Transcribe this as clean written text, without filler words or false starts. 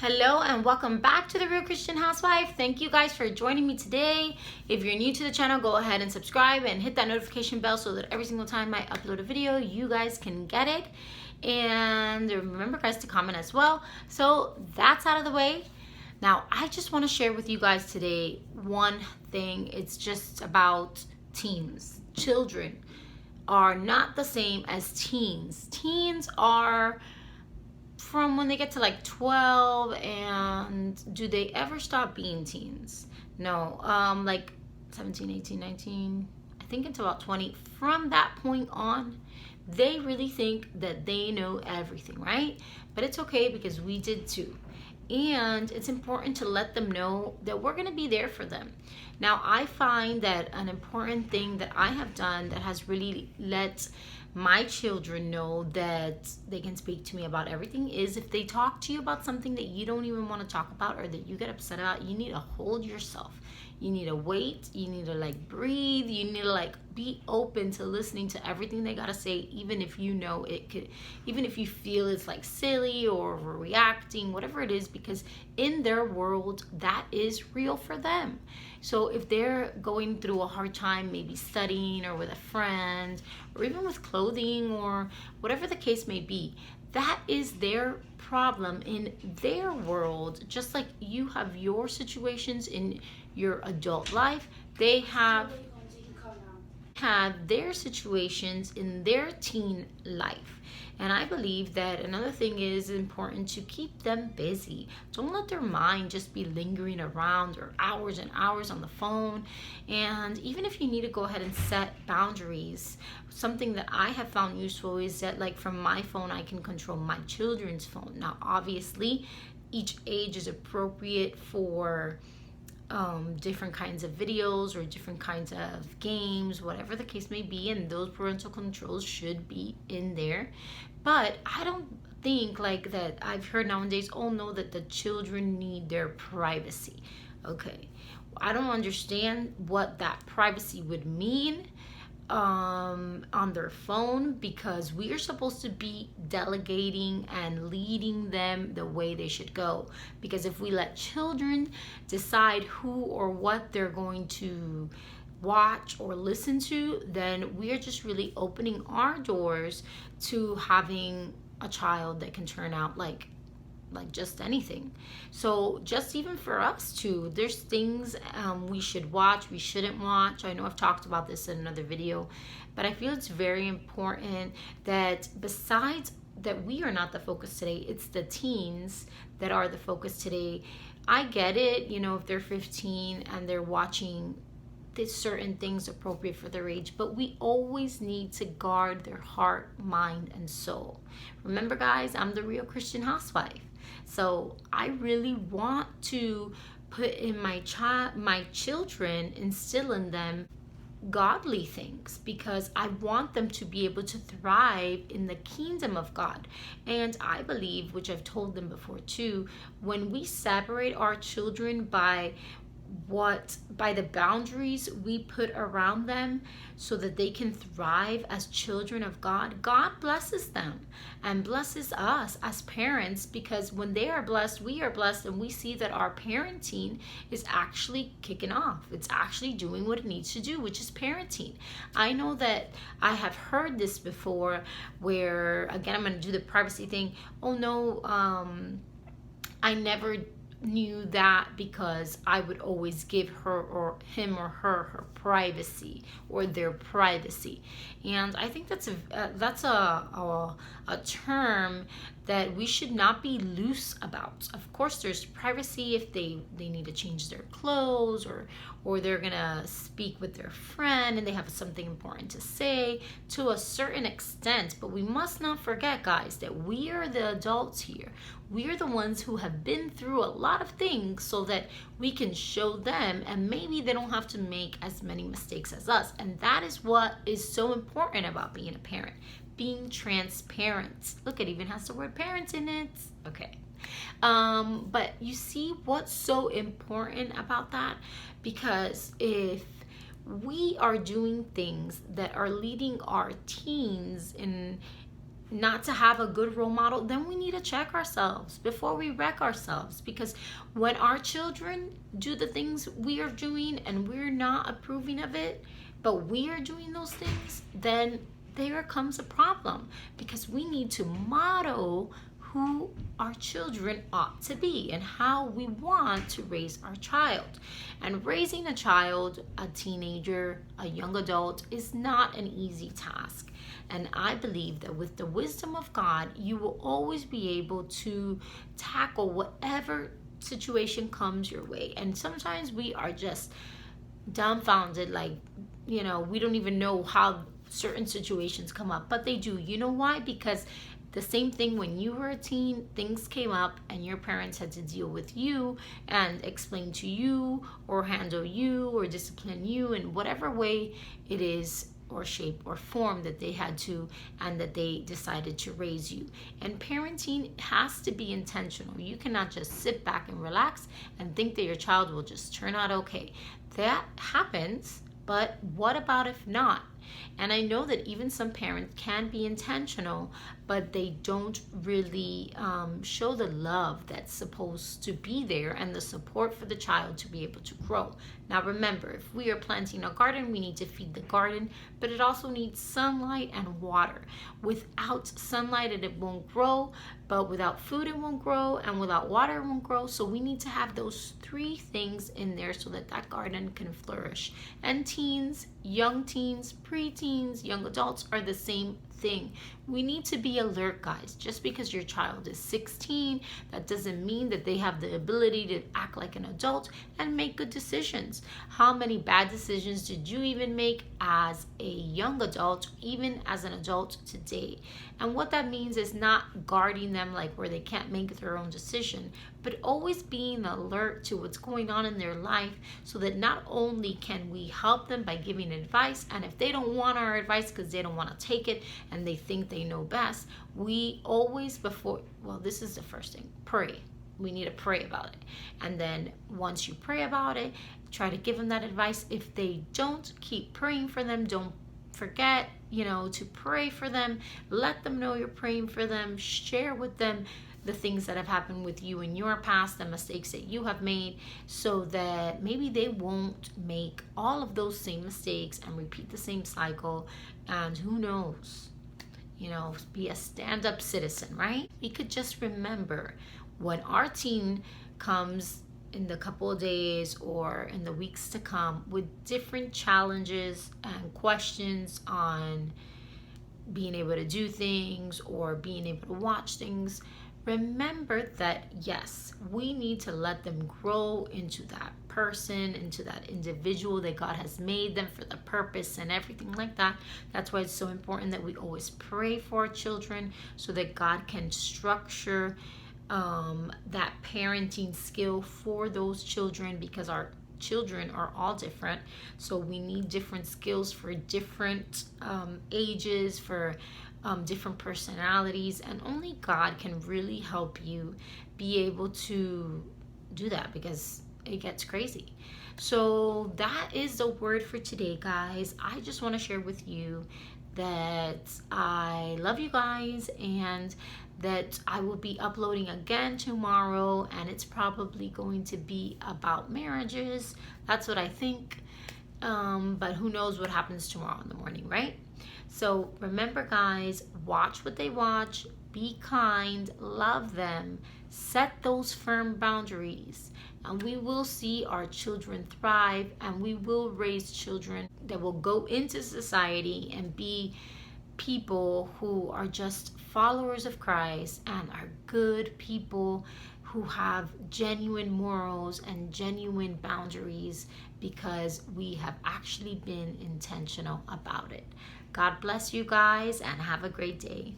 Hello and welcome back to The Real Christian Housewife. Thank you guys for joining me today. If you're new to the channel, go ahead and subscribe and hit that notification bell so that every single time I upload a video, you guys can get it. And remember guys to comment as well. So that's out of the way. Now I just want to share with you guys today one thing. It's just about teens. Children are not the same as teens. Teens are from when they get to like 12, and do they ever stop being teens? No. Like 17, 18, 19, I think it's about 20. From that point on, they really think that they know everything, right? But it's okay because we did too. And it's important to let them know that we're going to be there for them. Now, I find that an important thing that I have done that has really let my children know that they can speak to me about everything is if they talk to you about something that you don't even want to talk about or that you get upset about, you need to hold yourself. You need to wait. You need to like breathe. You need to like be open to listening to everything they gotta say, even if you know it could, even if you feel it's like silly or overreacting, whatever it is, because in their world, that is real for them. So if they're going through a hard time, maybe studying or with a friend, or even with clothing or whatever the case may be, that is their problem in their world. Just like you have your situations in your adult life, they have their situations in their teen life. And I believe that another thing is important to keep them busy. Don't let their mind just be lingering around or hours and hours on the phone. And even if you need to go ahead and set boundaries, something that I have found useful is that like from my phone, I can control my children's phone. Now, obviously, each age is appropriate for different kinds of videos or different kinds of games, whatever the case may be, and those parental controls should be in there. But I don't think like that. I've heard nowadays, oh no, that the children need their privacy. Okay, I don't understand what that privacy would mean on their phone, because we are supposed to be delegating and leading them the way they should go. Because if we let children decide who or what they're going to watch or listen to, then we are just really opening our doors to having a child that can turn out like just anything. So just even for us too, there's things we should watch, we shouldn't watch. I know I've talked about this in another video, but I feel it's very important that besides that we are not the focus today, it's the teens that are the focus today. I get it, you know, if they're 15 and they're watching certain things appropriate for their age, but we always need to guard their heart, mind, and soul. Remember guys, I'm the Real Christian Housewife. So I really want to put in my children, instill in them godly things, because I want them to be able to thrive in the kingdom of God. And I believe, which I've told them before too, when we separate our children by the boundaries we put around them so that they can thrive as children of God, God blesses them and blesses us as parents, because when they are blessed, we are blessed, and we see that our parenting is actually kicking off. It's actually doing what it needs to do, which is parenting. I know that I have heard this before where, again, I'm going to do the privacy thing. Oh no, I never knew that because I would always give her or him or her privacy or their privacy. And I think that's a term that we should not be loose about. Of course, there's privacy if they need to change their clothes, or they're gonna speak with their friend and they have something important to say, to a certain extent. But we must not forget, guys, that we are the adults here. We are the ones who have been through a lot of things so that we can show them, and maybe they don't have to make as many mistakes as us. And that is what is so important about being a parent, being transparent. Look, it even has the word parent in it. Okay. But you see what's so important about that? Because if we are doing things that are leading our teens not to have a good role model, then we need to check ourselves before we wreck ourselves. Because when our children do the things we are doing and we're not approving of it, but we are doing those things, then there comes a problem, because we need to model who our children ought to be and how we want to raise our child. And raising a child, a teenager, a young adult is not an easy task. And I believe that with the wisdom of God, you will always be able to tackle whatever situation comes your way. And sometimes we are just dumbfounded, like, we don't even know how certain situations come up, but they do. You know why? Because the same thing when you were a teen, things came up and your parents had to deal with you and explain to you or handle you or discipline you in whatever way it is, or shape or form that they had to, and that they decided to raise you. And parenting has to be intentional. You cannot just sit back and relax and think that your child will just turn out okay. That happens, but what about if not? And I know that even some parents can be intentional, but they don't really show the love that's supposed to be there and the support for the child to be able to grow. Now remember, if we are planting a garden, we need to feed the garden, but it also needs sunlight and water. Without sunlight, it won't grow, but without food, it won't grow, and without water, it won't grow. So we need to have those three things in there so that that garden can flourish. And teens, young teens, preteens, young adults are the same thing. We need to be alert, guys. Just because your child is 16, that doesn't mean that they have the ability to act like an adult and make good decisions. How many bad decisions did you even make as a young adult, even as an adult today? And what that means is not guarding them like where they can't make their own decision, but always being alert to what's going on in their life, so that not only can we help them by giving advice, and if they don't want our advice because they don't want to take it and they think they know best, we always this is the first thing, pray. We need to pray about it. And then once you pray about it, try to give them that advice. If they don't, keep praying for them. Don't forget, to pray for them. Let them know you're praying for them. Share with them the things that have happened with you in your past, the mistakes that you have made, so that maybe they won't make all of those same mistakes and repeat the same cycle. And who knows, be a stand-up citizen, right? We could just remember, when our teen comes in the couple of days or in the weeks to come with different challenges and questions on being able to do things or being able to watch things, remember that yes, we need to let them grow into that person, into that individual that God has made them for, the purpose and everything like that. That's why it's so important that we always pray for our children, so that God can structure that parenting skill for those children, because our children are all different. So we need different skills for different ages, for different personalities, and only God can really help you be able to do that, because it gets crazy. So that is the word for today, guys. I just want to share with you that I love you guys, and that I will be uploading again tomorrow, and it's probably going to be about marriages. That's what I think, but who knows what happens tomorrow in the morning, right? So remember, guys, watch what they watch, be kind, love them, set those firm boundaries, and we will see our children thrive, and we will raise children that will go into society and be people who are just followers of Christ and are good people who have genuine morals and genuine boundaries, because we have actually been intentional about it. God bless you guys, and have a great day.